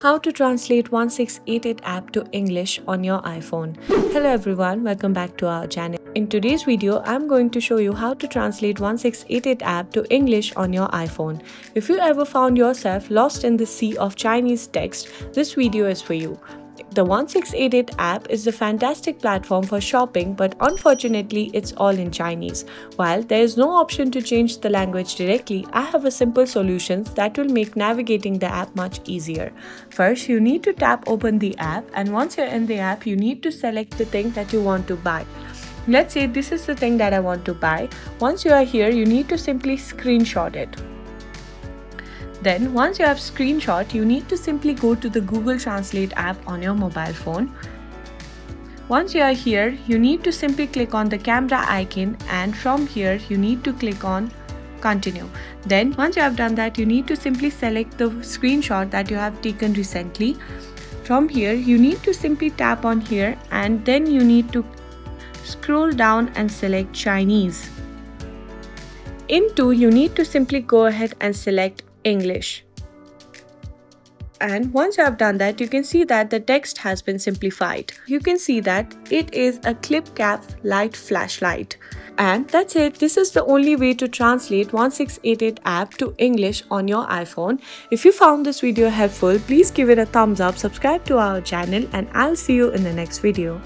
How to translate 1688 app to English on your iPhone. Hello everyone, welcome back to our channel. In today's video, I'm going to show you how to translate 1688 app to English on your iPhone. If you ever found yourself lost in the sea of Chinese text, this video is for you. The 1688 app is a fantastic platform for shopping, but unfortunately it's all in Chinese. While there is no option to change the language directly, I have a simple solution that will make navigating the app much easier. First, you need to tap open the app, and once you're in the app, you need to select the thing that you want to buy. Let's say this is the thing that I want to buy. Once you are here, you need to simply screenshot it. Then once you have screenshot, you need to simply go to the Google Translate app on your mobile phone. Once you are here, you need to simply click on the camera icon, and from here you need to click on continue. Then once you have done that, you need to simply select the screenshot that you have taken recently. From here you need to simply tap on here, and then you need to scroll down and select Chinese. You need to simply go ahead and select English. And once you have done that, you can see that the text has been simplified. You can see that it is a clip cap light flashlight. And that's it. This is the only way to translate 1688 app to English on your iPhone. If you found this video helpful, please give it a thumbs up, subscribe to our channel, and I'll see you in the next video.